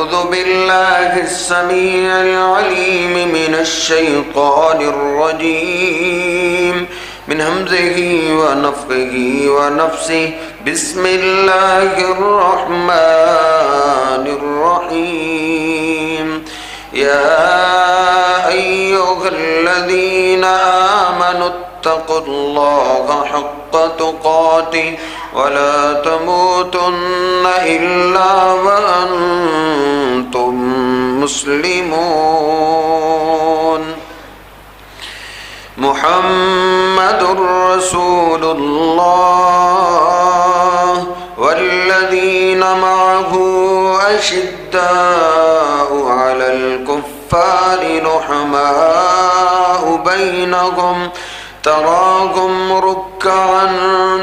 أعوذ بالله السميع العليم من الشيطان الرجيم من همزه ونفخه ونفسه بسم الله الرحمن الرحيم يا أيها الذين آمنوا اتقوا الله حق تقاته ولا تموتن إلا وأنتم مسلمون محمد رسول الله والذين معه أشداء على الكفار رحماء بينهم تراهم ركعا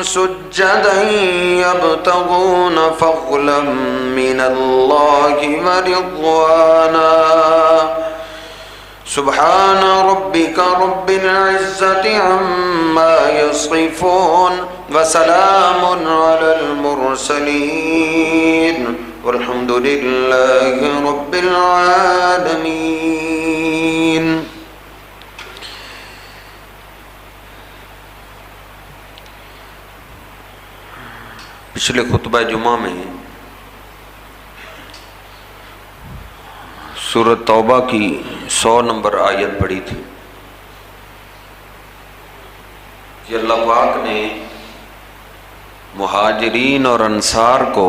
سجدا يبتغون فضلا من الله ورضوانا سبحان ربك رب العزة عما يصفون وسلام على المرسلين والحمد لله رب العالمين. پچھلے خطبہ جمعہ میں سورۃ توبہ کی 100 نمبر آیت پڑھی تھی کہ اللہ پاک نے مہاجرین اور انصار کو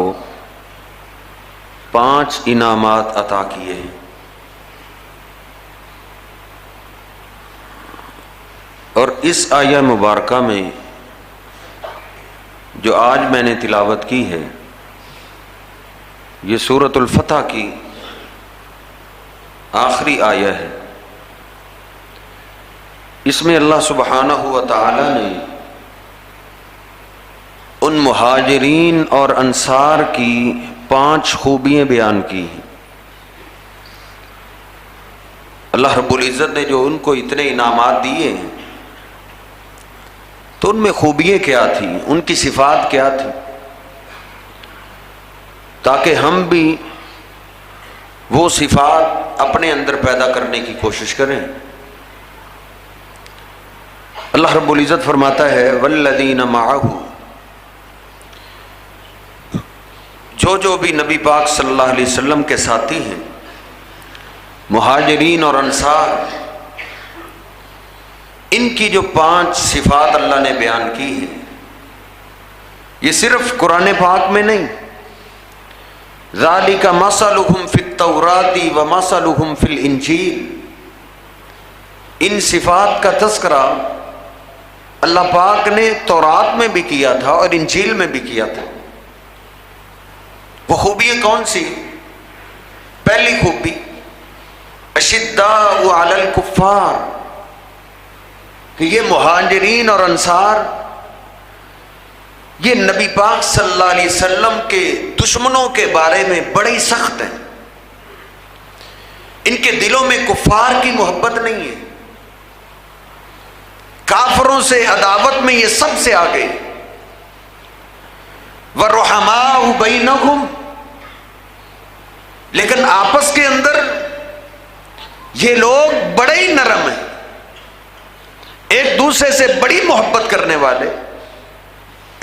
5 انعامات عطا کیے ہیں. اور اس آیہ مبارکہ میں جو آج میں نے تلاوت کی ہے یہ سورۃ الفتح کی آخری آیہ ہے. اس میں اللہ سبحانہ و تعالی نے ان مہاجرین اور انصار کی 5 خوبیاں بیان کی ہیں. اللہ رب العزت نے جو ان کو اتنے انعامات دیے ہیں تو ان میں خوبیاں کیا تھیں، ان کی صفات کیا تھی، تاکہ ہم بھی وہ صفات اپنے اندر پیدا کرنے کی کوشش کریں. اللہ رب العزت فرماتا ہے والذین معہ، جو بھی نبی پاک صلی اللہ علیہ وسلم کے ساتھی ہیں، مہاجرین اور انصار، ان کی جو 5 صفات اللہ نے بیان کی ہیں یہ صرف قرآن پاک میں نہیں. ذالک مثلہم فی التوراۃ ومثلہم فی الانجیل، ان صفات کا تذکرہ اللہ پاک نے تورات میں بھی کیا تھا اور انجیل میں بھی کیا تھا. وہ خوبیاں کون سی؟ پہلی خوبی اشداء علی الکفار، کہ یہ مہاجرین اور انصار یہ نبی پاک صلی اللہ علیہ وسلم کے دشمنوں کے بارے میں بڑے سخت ہیں. ان کے دلوں میں کفار کی محبت نہیں ہے، کافروں سے عداوت میں یہ سب سے آگے. وَرُحَمَاءُ بَيْنَهُمْ، لیکن آپس کے اندر یہ لوگ بڑے ہی نرم ہیں، ایک دوسرے سے بڑی محبت کرنے والے،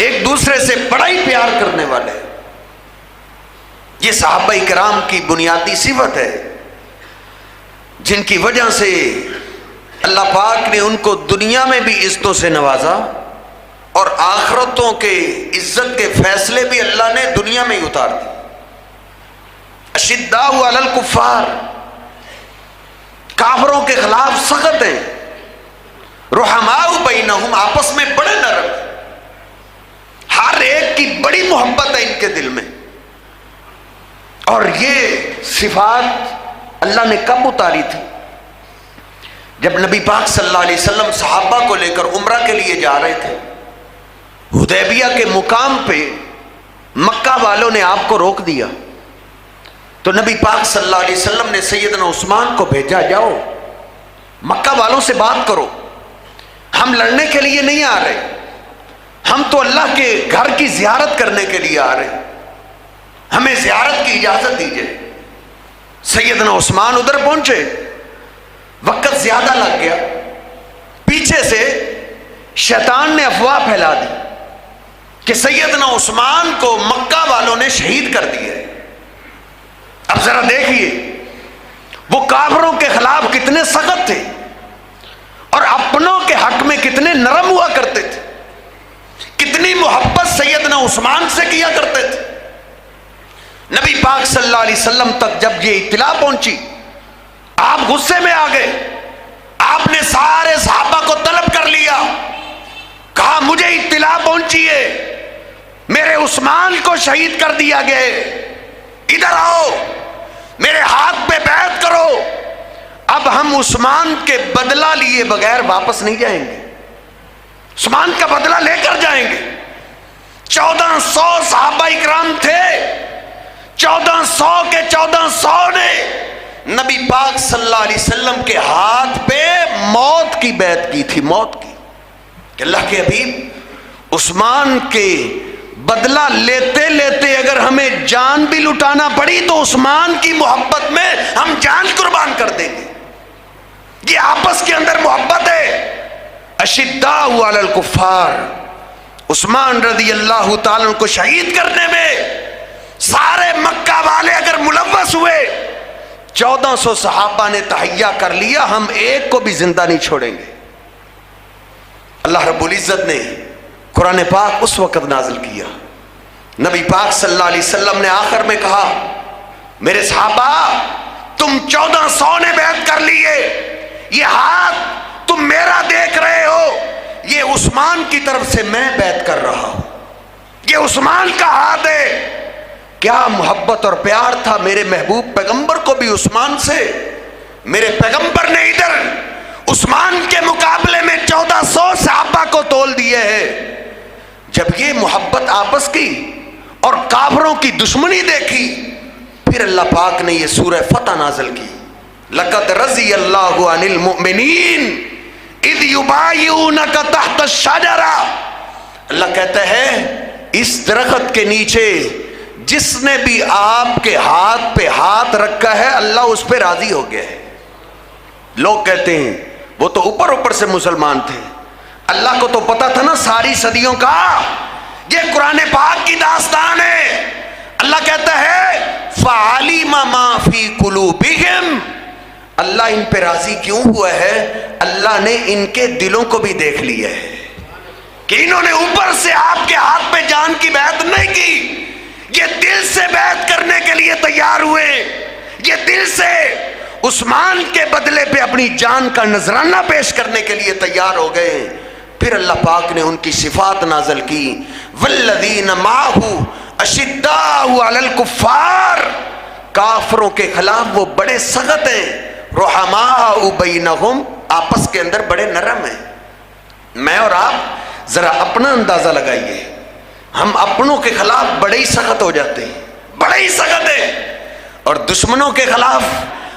ایک دوسرے سے بڑا ہی پیار کرنے والے. یہ صحابہ کرام کی بنیادی صفت ہے جن کی وجہ سے اللہ پاک نے ان کو دنیا میں بھی عزتوں سے نوازا اور آخرتوں کے عزت کے فیصلے بھی اللہ نے دنیا میں ہی اتار دی. اشداء علی الکفار، کافروں کے خلاف سخت ہیں. رحماء بینہم، آپس میں بڑے نرم، ہر ایک کی بڑی محبت ہے ان کے دل میں. اور یہ صفات اللہ نے کب اتاری تھی؟ جب نبی پاک صلی اللہ علیہ وسلم صحابہ کو لے کر عمرہ کے لیے جا رہے تھے. حدیبیہ کے مقام پہ مکہ والوں نے آپ کو روک دیا تو نبی پاک صلی اللہ علیہ وسلم نے سیدنا عثمان کو بھیجا، جاؤ مکہ والوں سے بات کرو، ہم لڑنے کے لیے نہیں آ رہے، ہم تو اللہ کے گھر کی زیارت کرنے کے لیے آ رہے ہیں، ہمیں زیارت کی اجازت دیجیے. سیدنا عثمان ادھر پہنچے، وقت زیادہ لگ گیا، پیچھے سے شیطان نے افواہ پھیلا دی کہ سیدنا عثمان کو مکہ والوں نے شہید کر دیا ہے۔ اب ذرا دیکھیے وہ کافروں کے خلاف کتنے سخت تھے اور اپنوں کے حق میں کتنے نرم ہوا کرتے تھے، کتنی محبت سیدنا عثمان سے کیا کرتے تھے۔ نبی پاک صلی اللہ علیہ وسلم تک جب یہ اطلاع پہنچی، آپ غصے میں آ گئے، آپ نے سارے صحابہ کو طلب کر لیا، کہا مجھے اطلاع پہنچی ہے میرے عثمان کو شہید کر دیا گیا ہے، ادھر آؤ میرے ہاتھ پہ بیعت کرو، اب ہم عثمان کے بدلہ لیے بغیر واپس نہیں جائیں گے، عثمان کا بدلہ لے کر جائیں گے۔ 1400 صحابہ اکرام تھے، 1400 کے 1400 نے نبی پاک صلی اللہ علیہ وسلم کے ہاتھ پہ موت کی بیعت کی تھی، موت کی، کہ اللہ کے حبیب عثمان کے بدلہ لیتے لیتے اگر ہمیں جان بھی لٹانا پڑی تو عثمان کی محبت میں ہم جان قربان کر دیں گے۔ یہ آپس کے اندر محبت ہے۔ اشداء علی الکفار، عثمان رضی اللہ تعالیٰ کو شہید کرنے میں سارے مکہ والے اگر ملوث ہوئے، 1400 صحابہ نے تہیہ کر لیا، ہم ایک کو بھی زندہ نہیں چھوڑیں گے۔ اللہ رب العزت نے قرآن پاک اس وقت نازل کیا، نبی پاک صلی اللہ علیہ وسلم نے آخر میں کہا میرے صحابہ تم 1400 نے بیعت کر لیے، یہ ہاتھ تم میرا دیکھ رہے ہو، یہ عثمان کی طرف سے میں بیعت کر رہا ہوں، یہ عثمان کا ہاتھ ہے۔ کیا محبت اور پیار تھا میرے محبوب پیغمبر کو بھی عثمان سے۔ میرے پیغمبر نے ادھر عثمان کے مقابلے میں 1400 صحابہ کو تول دیے ہیں۔ جب یہ محبت آپس کی اور کافروں کی دشمنی دیکھی، پھر اللہ پاک نے یہ سورہ فتح نازل کی، لَقَدْ رَضِيَ اللَّهُ عَنِ الْمُؤْمِنِينَ اِذْ يُبَايِعُونَكَ تَحْتَ الشَّجَرَةِ۔ اللہ کہتا ہے اس درخت کے نیچے جس نے بھی آپ کے ہاتھ پہ ہاتھ رکھا ہے اللہ اس پہ راضی ہو گیا ہے۔ لوگ کہتے ہیں وہ تو اوپر اوپر سے مسلمان تھے، اللہ کو تو پتا تھا نا ساری صدیوں کا۔ یہ قرآن پاک کی داستان ہے۔ اللہ کہتا ہے فَعَلِمَ مَا فِي قُلُوبِهِمْ، اللہ ان پہ راضی کیوں ہوا ہے؟ اللہ نے ان کے دلوں کو بھی دیکھ لیا ہے کہ انہوں نے اوپر سے آپ کے ہاتھ پہ جان کی بیعت نہیں کی، یہ دل سے بیعت کرنے کے لیے تیار ہوئے، یہ دل سے عثمان کے بدلے پہ اپنی جان کا نذرانہ پیش کرنے کے لیے تیار ہو گئے۔ پھر اللہ پاک نے ان کی صفات نازل کی، والذین معہ اشداء علی الکفار، کافروں کے خلاف وہ بڑے سخت ہیں، رحماء بینہم، آپس کے اندر بڑے نرم ہیں۔ میں اور آپ ذرا اپنا اندازہ لگائیے، ہم اپنوں کے خلاف بڑے ہی سخت ہو جاتے ہیں، بڑے ہی سخت ہیں، اور دشمنوں کے خلاف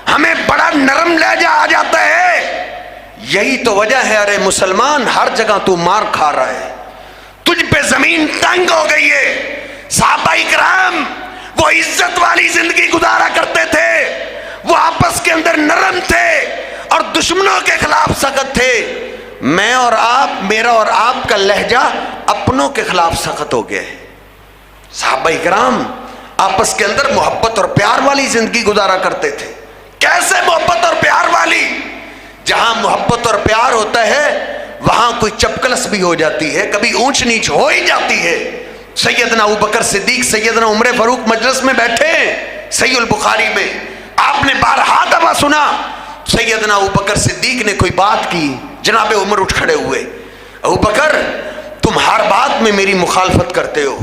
ہمیں بڑا نرم لہجہ آ جاتا ہے۔ یہی تو وجہ ہے ارے مسلمان ہر جگہ تو مار کھا رہا ہے، تجھ پہ زمین تنگ ہو گئی ہے۔ صحابہ اکرام وہ عزت والی زندگی گزارا کرتے تھے، وہ آپس کے اندر نرم تھے اور دشمنوں کے خلاف سخت تھے۔ میں اور آپ، میرا اور آپ کا لہجہ اپنوں کے خلاف سخت ہو گیا ہے۔ صحابہ اکرام آپس کے اندر محبت اور پیار والی زندگی گزارا کرتے تھے۔ کیسے محبت اور پیار والی؟ جہاں محبت اور پیار ہوتا ہے وہاں کوئی چپکلس بھی ہو جاتی ہے، کبھی اونچ نیچ ہو ہی جاتی ہے۔ سیدنا ابوبکر صدیق، سیدنا عمر فاروق مجلس میں بیٹھے ہیں، صحیح البخاری میں آپ نے بارہا دفعہ سنا، سیدنا ابوبکر صدیق نے کوئی بات کی، جناب عمر اٹھ کھڑے ہوئے، ابوبکر تم ہر بات میں میری مخالفت کرتے ہو۔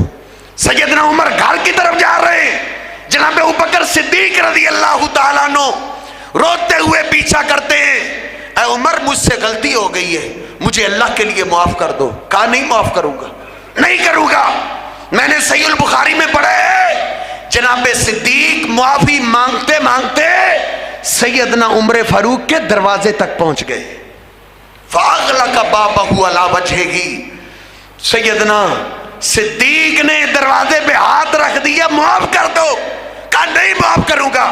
سیدنا عمر گھر کی طرف جا رہے ہیں، جناب ابوبکر صدیق رضی اللہ تعالیٰ عنہ روتے ہوئے پیچھا کرتے ہیں، اے عمر مجھ سے غلطی ہو گئی ہے، مجھے اللہ کے لیے معاف کر دو۔ کہا نہیں معاف کروں گا، نہیں کروں گا۔ میں نے صحیح البخاری میں پڑھا ہے جناب صدیق معافی مانگتے مانگتے سیدنا عمر فاروق کے دروازے تک پہنچ گئے۔ فاغلق بابہ علی وجہہ، سیدنا صدیق نے دروازے پہ ہاتھ رکھ دیا، معاف کر دو۔ کہا نہیں معاف کروں گا۔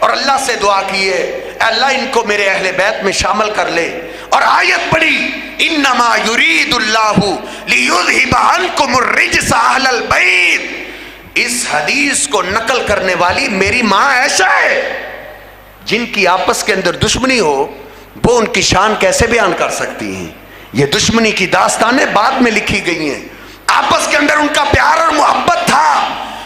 اور اللہ سے دعا کی ہے اے اللہ ان کو میرے اہل بیت میں شامل کر لے، اور آیت پڑھی انما یرید اللہ لیذھب عنکم الرجس اہل البیت۔ اس حدیث کو نقل کرنے والی میری ماں عائشہ ہے۔ جن کی آپس کے اندر دشمنی ہو وہ ان کی شان کیسے بیان کر سکتی ہیں؟ یہ دشمنی کی داستانیں بعد میں لکھی گئی ہیں، آپس کے اندر ان کا پیار اور محبت تھا۔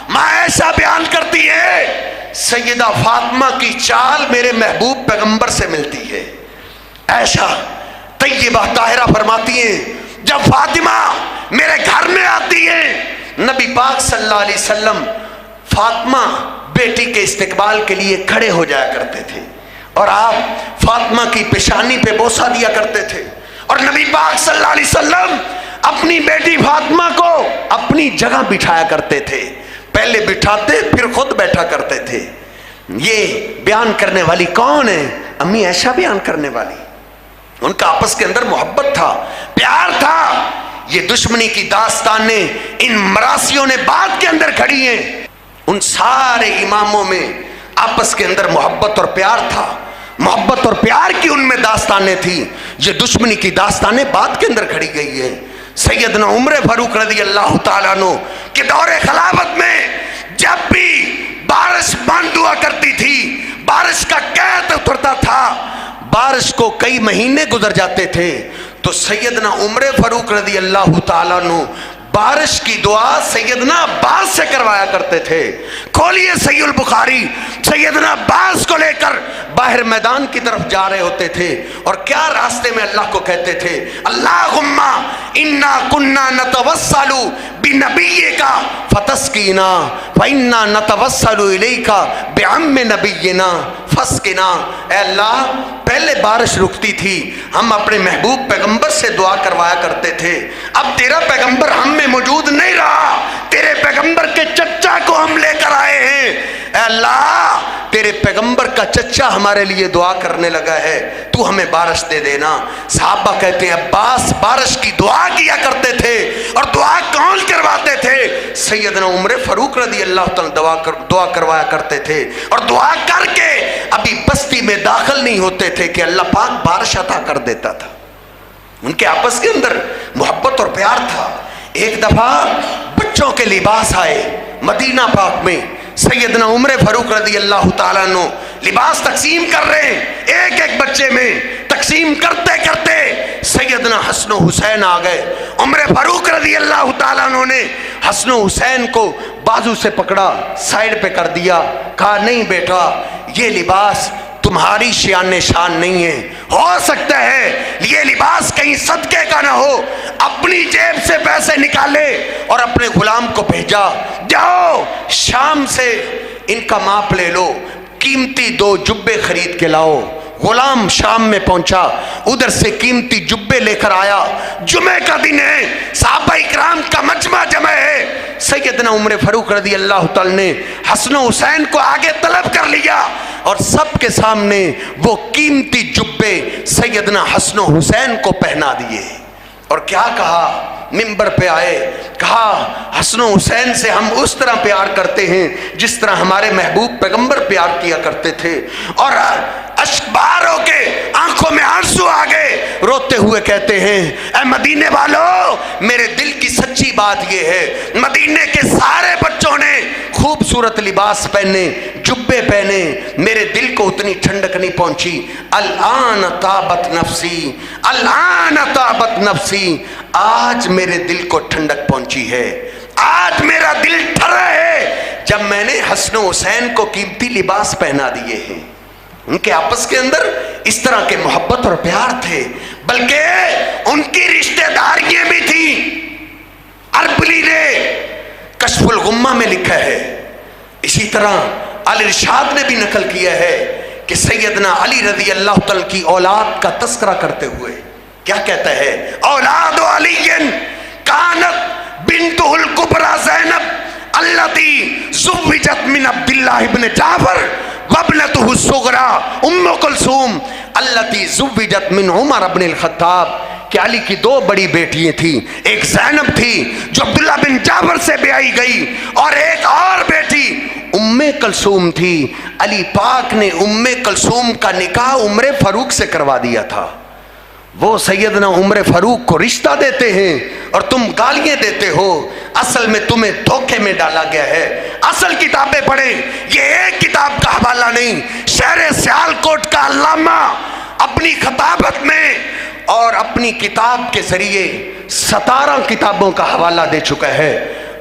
ماں عائشہ بیان کرتی ہے سیدہ فاطمہ کی چال میرے محبوب پیغمبر سے ملتی ہے۔ عائشہ طیبہ طاہرہ فرماتی ہیں جب فاطمہ میرے گھر میں آتی ہے، نبی پاک صلی اللہ علیہ وسلم فاطمہ بیٹی کے استقبال کے لیے کھڑے ہو جایا کرتے تھے، اور آپ فاطمہ کی پیشانی پہ بوسہ دیا کرتے تھے، اور نبی پاک صلی اللہ علیہ وسلم اپنی بیٹی فاطمہ کو اپنی جگہ بٹھایا کرتے تھے، پہلے بٹھاتے پھر خود بیٹھا کرتے تھے۔ یہ بیان کرنے والی کون ہے؟ امی عائشہ بیان کرنے والی۔ ان کا آپس کے اندر محبت تھا، پیار تھا۔ یہ دشمنی کی داستانیں ان مراسیوں نے بعد کے اندر کھڑی ہیں۔ ان سارے اماموں میں آپس کے اندر محبت اور پیار تھا، محبت اور پیار کی ان میں داستانیں تھیں۔ یہ دشمنی کی داستانیں بعد کے اندر کھڑی گئی ہیں۔ سیدنا عمر فاروق رضی اللہ تعالیٰ عنہ کے دور خلافت میں جب بھی بارش بند ہوا کرتی تھی، بارش کا قحط اترتا تھا، بارش کو کئی مہینے گزر جاتے تھے، تو سیدنا عمر فاروق رضی اللہ تعالیٰ عنہ بارش کی دعا سیدنا عباس سے کروایا کرتے تھے۔ کھولیے صحیح البخاری، سیدنا عباس کو لے کر باہر میدان کی طرف جا رہے ہوتے تھے، اور کیا راستے میں اللہ کو کہتے تھے اللہم انا کنا نتوسل بنبیک فتسقینا فانا نتوسل الیک بعم نبینا فاسقنا۔ اے اللہ پہلے بارش رکتی تھی، ہم اپنے محبوب پیغمبر سے دعا کروایا کرتے تھے، اب تیرا پیغمبر ہم میں موجود نہیں رہا، تیرے پیغمبر کے چچا کو ہم لے کر آئے ہیں، اے اللہ تیرے پیغمبر کا چچا ہمارے لیے دعا کرنے لگا ہے، تو ہمیں بارش دے دینا۔ صحابہ کہتے ہیں عباس بارش کی دعا کیا کرتے تھے، اور دعا کون کرواتے تھے؟ سیدنا عمر فاروق رضی اللہ تعالیٰ دعا کروایا کرتے تھے، اور دعا کر کے ابھی بستی میں داخل نہیں ہوتے تھے کہ اللہ پاک بارش عطا کر دیتا تھا۔ ان کے آپس کے اندر محبت اور پیار تھا۔ ایک دفعہ بچوں کے لباس آئے مدینہ پاک میں، سیدنا عمر فاروق رضی اللہ تعالیٰ عنہ لباس تقسیم کر رہے ہیں، ایک ایک بچے میں تقسیم کرتے کرتے سیدنا حسن و حسین آ گئے۔ عمر فاروق رضی اللہ تعالیٰ عنہ نے حسن و حسین کو بازو سے پکڑا، سائیڈ پہ کر دیا، کہا نہیں بیٹا یہ لباس تمہاری شان نہیں ہے، ہو سکتا ہے یہ لباس کہیں صدقے کا نہ ہو۔ اپنی جیب سے پیسے نکالے اور اپنے غلام کو بھیجا، جاؤ شام سے ان کا ماپ لے لو، قیمتی 2 جبے خرید کے لاؤ۔ غلام شام میں پہنچا، ادھر سے قیمتی جبے لے کر آیا۔ جمعہ کا دن ہے، صحابہ اکرام کا مجمع جمع ہے، سیدنا عمر فاروق رضی اللہ تعالی نے حسن و حسین کو آگے طلب کر لیا، اور سب کے سامنے وہ قیمتی جبے سیدنا حسن و حسین کو پہنا دیے، اور کیا کہا؟ منبر پہ آئے، کہا حسن و حسین سے ہم اس طرح پیار کرتے ہیں جس طرح ہمارے محبوب پیغمبر پیار کیا کرتے تھے، اور اشکبار ہو کے آنکھوں میں آنسو آ گئے، روتے ہوئے کہتے ہیں اے مدینے والو، میرے دل کی سچی بات یہ ہے مدینے کے سارے بچوں نے خوبصورت لباس پہنے، جبے پہنے، میرے دل کو اتنی ٹھنڈک نہیں پہنچی۔ الآن طابت نفسی، الآن طابت نفسی، آج میرے دل کو ٹھنڈک پہنچی ہے، آج میرا دل ٹھرا ہے جب میں نے حسن و حسین کو قیمتی لباس پہنا دیے ہیں۔ ان کے آپس کے اندر اس طرح کے محبت اور پیار تھے، بلکہ ان کی رشتہ داریاں بھی تھیں۔ اربلی نے کشف الغمہ میں لکھا ہے، اسی طرح الارشاد نے بھی نقل کیا ہے کہ سیدنا علی رضی اللہ تعالی کی اولاد کا تذکرہ کرتے ہوئے کیا کہتا ہے؟ اولاد علی کانت بنتہ الکبری زینب التی زوجت من عبداللہ ابن جعفر وابنتہ الصغری ام کلثوم التی زوجت من عمر بن الخطاب، کہ علی کی دو بڑی بیٹیاں تھیں، ایک زینب تھی جو عبداللہ بن جعفر سے بیائی گئی، اور ایک اور بیٹی ام کلثوم تھی۔ علی پاک نے ام کلثوم کا نکاح عمر فاروق سے کروا دیا تھا۔ وہ سیدنا عمر فاروق کو رشتہ دیتے ہیں اور تم گالیاں دیتے ہو، اصل میں تمہیں دھوکے میں ڈالا گیا ہے۔ اصل کتابیں پڑھیں، یہ ایک کتاب کا حوالہ نہیں، شہر سیالکوٹ کا علامہ اپنی خطابت میں اور اپنی کتاب کے ذریعے 17 کتابوں کا حوالہ دے چکا ہے۔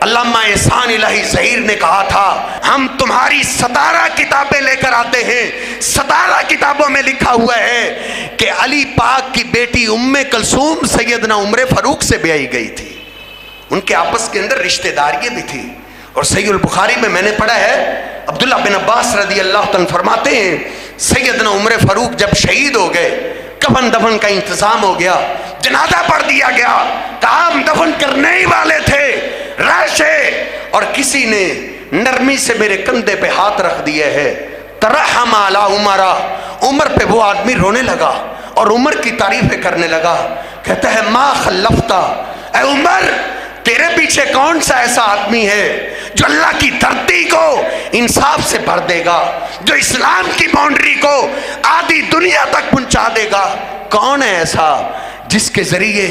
علامہ احسان الہی ظہیر نے کہا تھا ہم تمہاری 17 کتابیں لے کر آتے ہیں، 17 کتابوں میں لکھا ہوا ہے کہ علی پاک کی بیٹی ام کلثوم سیدنا عمر فاروق سے بیائی گئی تھی، ان کے آپس کے اندر رشتہ داریاں بھی تھی۔ اور صحیح البخاری میں نے پڑھا ہے، عبداللہ بن عباس رضی اللہ عنہ فرماتے ہیں سیدنا عمر فاروق جب شہید ہو گئے، کفن دفن کا انتظام ہو گیا، جنازہ پڑھ دیا گیا، کہا ہم دفن کرنے ہی والے تھے، راشے، اور کسی نے نرمی سے میرے کندھے پہ ہاتھ رکھ دیا ہے، ترحم علی عمر، عمر پہ وہ آدمی رونے لگا اور عمر کی تعریفیں کرنے لگا، کہتا ہے ما خلفتا، اے عمر تیرے پیچھے کون سا ایسا آدمی ہے جو اللہ کی دھرتی کو انصاف سے بھر دے گا، جو اسلام کی باؤنڈری کو آدھی دنیا تک پہنچا دے گا؟ کون ہے ایسا جس کے ذریعے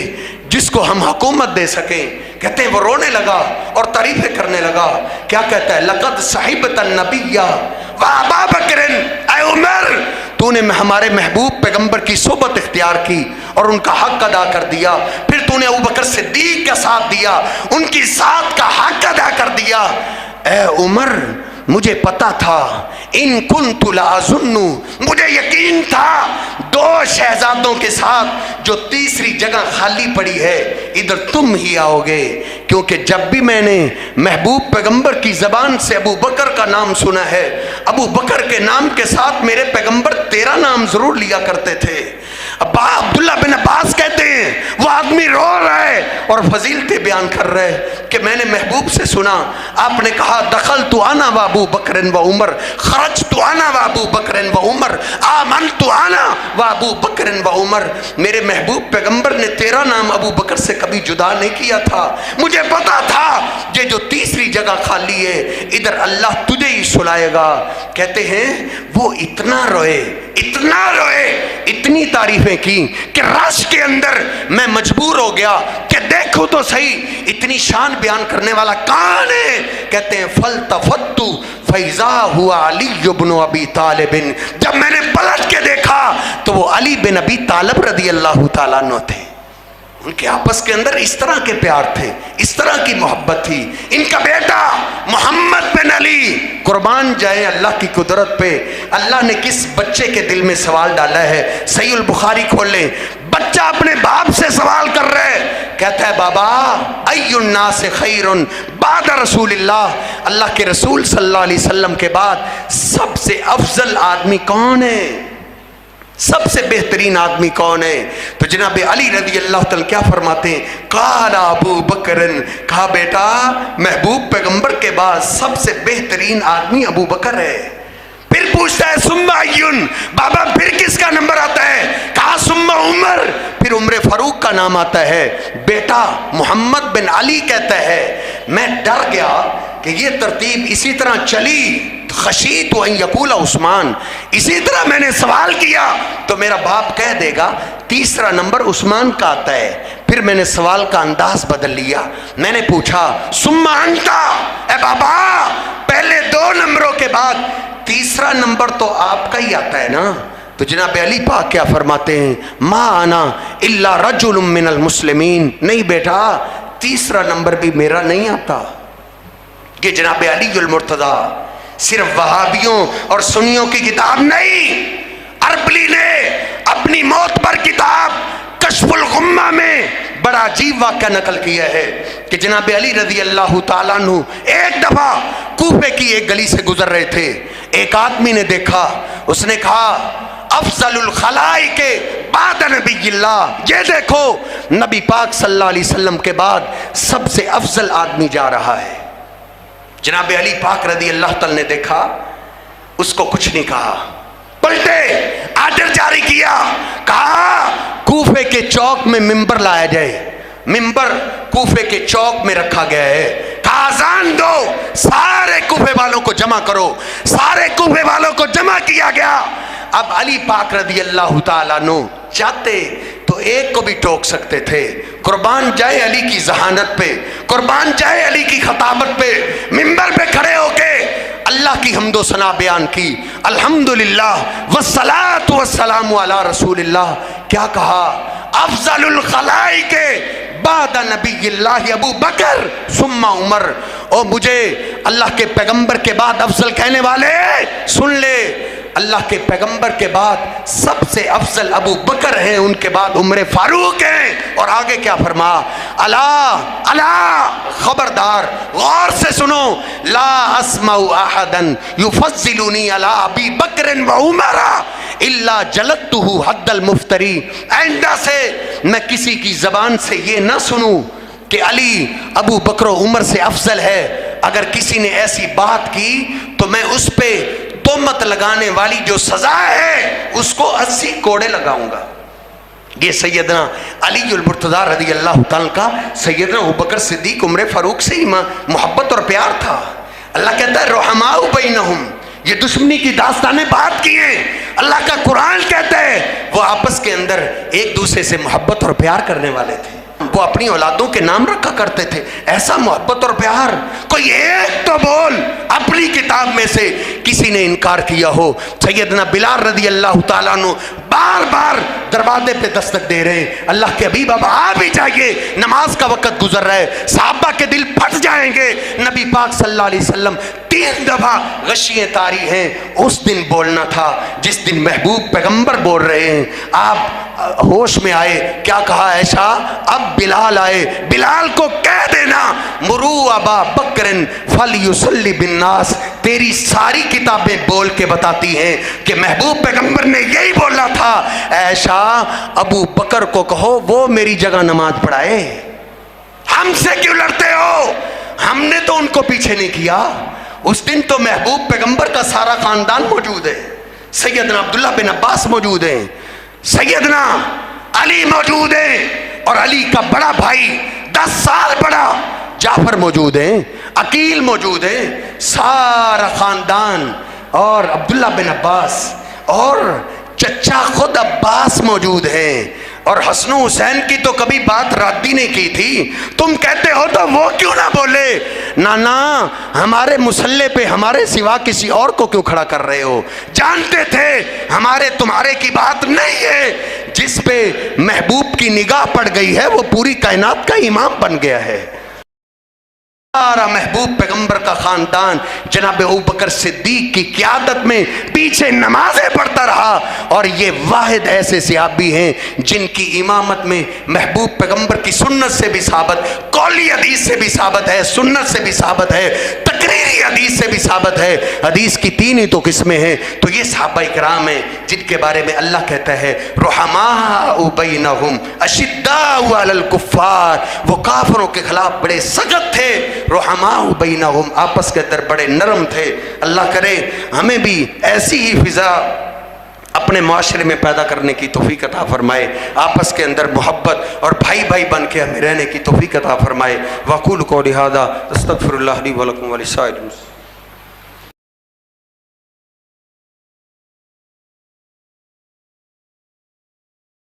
جس کو ہم حکومت دے سکیں؟ کہتے ہیں وہ رونے لگا اور تعریفیں کرنے لگا۔ کیا کہتا ہے؟ لقد صحبت النبی و ابا بکر، اے عمر تو نے ہمارے محبوب پیغمبر کی صحبت اختیار کی اور ان کا حق ادا کر دیا، پھر تو نے ابوبکر صدیق کا ساتھ دیا، ان کی ساتھ کا حق ادا کر دیا۔ اے عمر مجھے پتا تھا، ان کنت لاظن، مجھے یقین تھا 2 شہزادوں کے ساتھ جو تیسری جگہ خالی پڑی ہے ادھر تم ہی آؤ گے، کیونکہ جب بھی میں نے محبوب پیغمبر کی زبان سے ابو بکر کا نام سنا ہے، ابو بکر کے نام کے ساتھ میرے پیغمبر تیرا نام ضرور لیا کرتے تھے۔ عبداللہ بن عباس کہتے ہیں وہ آدمی رو رہا ہے اور فضیلتیں بیان کر رہے ہیں کہ میں نے محبوب سے سنا، آپ نے کہا دخلت انا و ابو بکر و عمر، خرجت انا و ابو بکر و عمر، آمنت انا و ابو بکر و عمر۔ میرے محبوب پیغمبر نے تیرا نام ابو بکر سے کبھی جدا نہیں کیا تھا، مجھے پتا تھا یہ جو تیسری جگہ خالی ہے ادھر اللہ تجھے ہی سلائے گا۔ کہتے ہیں وہ اتنا روئے، اتنی تعریفیں کی کہ رش کے اندر میں مجبور ہو گیا کہ دیکھو تو صحیح اتنی شان بیان کرنے والا کون ہے؟ کہتے ہیں فلتفت فیضا ہوا علی بن ابی طالب، جب میں نے پلٹ کے دیکھا تو وہ علی بن ابی طالب رضی اللہ تعالیٰ عنہ تھے۔ ان کے آپس کے اندر اس طرح کے پیار تھے، اس طرح کی محبت تھی۔ ان کا بیٹا محمد بن علی، قربان جائے اللہ کی قدرت پہ، اللہ نے کس بچے کے دل میں سوال ڈالا ہے؟ صحیح البخاری کھول لیں، بچہ اپنے باپ سے سوال کر رہا ہے، کہتا ہے بابا ای الناس خیر بعد رسول اللہ، اللہ کے رسول صلی اللہ علیہ وسلم کے بعد سب سے افضل آدمی کون ہے؟ سب سے بہترین آدمی کون ہے؟ تو جناب علی رضی اللہ تعالیٰ کیا فرماتے ہیں؟ قال ابو بکر، کہا بیٹا محبوب پیغمبر کے بعد سب سے بہترین آدمی ابو بکر ہے۔ پھر پوچھتا ہے ثم ایون، بابا پھر کس کا نمبر آتا ہے؟ کہا ثم عمر، پھر عمر فاروق کا نام آتا ہے۔ بیٹا محمد بن علی کہتا ہے میں ڈر گیا کہ یہ ترتیب اسی طرح چلی، خشیت ان یقول عثمان، اسی طرح میں نے سوال کیا تو میرا باپ کہہ دے گا تیسرا نمبر عثمان کا آتا ہے۔ پھر میں نے سوال کا انداز بدل لیا، میں نے پوچھا ثم انتا، اے بابا پہلے 2 نمبروں کے بعد تیسرا نمبر تو آپ کا ہی آتا ہے نا؟ تو جناب علی پاک کیا فرماتے ہیں؟ ما انا الا رجل من المسلمین، نہیں بیٹا تیسرا نمبر بھی میرا نہیں آتا۔ یہ جناب علی المرتضیٰ صرف وہابیوں اور سنیوں کی کتاب نہیں، اربلی نے اپنی موت پر کتاب کشف الغمہ میں بڑا عجیب واقعہ نقل کیا ہے کہ جناب علی رضی اللہ تعالیٰ عنہ ایک دفعہ کوفے کی ایک گلی سے گزر رہے تھے، ایک آدمی نے دیکھا، اس نے کہا افضل الخلائق بعد نبی اللہ، یہ دیکھو نبی پاک صلی اللہ علیہ وسلم کے بعد سب سے افضل آدمی جا رہا ہے۔ جناب علی پاک رضی اللہ تعالیٰ نے دیکھا، اس کو کچھ نہیں کہا، پلٹے آرڈر جاری کیا، کہا کوفے کے چوک میں منبر لایا جائے. منبر کوفے کے چوک میں رکھا گیا ہے. کہا اذان دو, سارے کوفے والوں کو جمع کرو. سارے کوفے والوں کو جمع کیا گیا. اب علی پاک رضی اللہ تعالیٰ عنہ چاہتے تو ایک کو بھی ٹوک سکتے تھے. قربان جائے علی کی ذہانت پہ, قربان جائے علی کی خطابت پہ. ممبر پہ کھڑے ہو کے اللہ کی حمد و ثنا بیان کی. الحمدللہ والصلاۃ والسلام علی رسول اللہ. کیا کہا؟ افضل الخلائق بعد نبی اللہ ابو بکر ثم عمر. اور مجھے اللہ کے پیغمبر کے بعد افضل کہنے والے سن لے, اللہ کے پیغمبر کے بعد سب سے افضل ابو بکر ہیں, ان کے بعد عمر فاروق ہیں. اور آگے کیا فرما؟ الا الا, خبردار غور سے سنو, لا اسمع احدا یفضلنی علی ابی بکر و عمر الا جلدتہ حد المفتری. آئندہ سے میں کسی کی زبان سے یہ نہ سنوں کہ علی ابو بکر و عمر سے افضل ہے. اگر کسی نے ایسی بات کی تو میں اس پہ تہمت لگانے والی جو سزا ہے اس کو 80 کوڑے لگاؤں گا. یہ سیدنا علی المرتضیٰ رضی اللہ تعالیٰ کا سیدنا ابوبکر صدیق عمر فاروق سے ہی محبت اور پیار تھا. اللہ کہتا ہے رحماء بینہم, یہ دشمنی کی داستانیں بات کی ہیں. اللہ کا قرآن کہتا ہے وہ آپس کے اندر ایک دوسرے سے محبت اور پیار کرنے والے تھے. وہ اپنی اولادوں کے نام رکھا کرتے تھے. ایسا محبت اور پیار کوئی ایک تو بول اپنی کتاب میں سے کسی نے انکار کیا ہو. سیدنا بلال رضی اللہ تعالیٰ عنہ بار بار دروازے پہ دستک دے رہے ہیں, اللہ کے حبیب اب آ بھی جائیے, نماز کا وقت گزر رہا ہے. صحابہ کے دل پھٹ جائیں گے. نبی پاک صلی اللہ علیہ وسلم 3 دفعہ غشییں طاری ہیں. اس دن بولنا تھا جس دن محبوب پیغمبر بول رہے ہیں. آپ ہوش میں آئے, کیا کہا عائشہ؟ اب بلال آئے, بلال کو کہہ دینا مرو ابا بکر فلیصلی بالناس. تیری ساری کتابیں بول کے بتاتی ہیں کہ محبوب پیغمبر نے یہی بولا تھا. عائشہ ابو بکر کو کہو وہ میری جگہ نماز پڑھائے. ہم سے کیوں لڑتے ہو؟ ہم نے تو ان کو پیچھے نہیں کیا. اس دن تو محبوب پیغمبر کا سارا خاندان موجود ہے. سیدنا عبداللہ بن عباس موجود ہیں, سیدنا علی موجود ہیں, اور علی کا بڑا بھائی 10 سال بڑا جعفر موجود ہیں, عقیل موجود ہیں, سارا خاندان, اور عبداللہ بن عباس اور چچا خود عباس موجود ہیں. اور حسن و حسین کی تو کبھی بات رادی نے کی تھی. تم کہتے ہو تو وہ کیوں نہ بولے؟ نانا ہمارے مسلح پہ ہمارے سوا کسی اور کو کیوں کھڑا کر رہے ہو؟ جانتے تھے ہمارے تمہارے کی بات نہیں ہے. جس پہ محبوب کی نگاہ پڑ گئی ہے وہ پوری کائنات کا امام بن گیا ہے. سارا محبوب پیغمبر کا خاندان جناب ابوبکر صدیق کی قیادت میں پیچھے نمازیں پڑھتا رہا. اور یہ واحد ایسے صحابی ہیں جن کی امامت میں محبوب پیغمبر کی سنت سے بھی ثابت, قولی حدیث سے بھی ثابت ہے, سنت سے بھی ثابت ہے, تقریری حدیث سے بھی ثابت ہے. حدیث کی 3 ہی تو قسمیں ہیں. تو یہ صحابہ کرام ہیں جن کے بارے میں اللہ کہتا ہے رحماء بینہم اشداء علی الکفار. وہ کافروں کے خلاف بڑے سخت تھے. رحماء بینہم, آپس کے اندر بڑے نرم تھے. اللہ کرے ہمیں بھی ایسی ہی فضا اپنے معاشرے میں پیدا کرنے کی توفیق عطا فرمائے. آپس کے اندر محبت اور بھائی بھائی بن کے ہمیں رہنے کی توفیق عطا فرمائے. وقول قولی ھذا استغفر اللہ لی ولکم ولسائر المسلمین.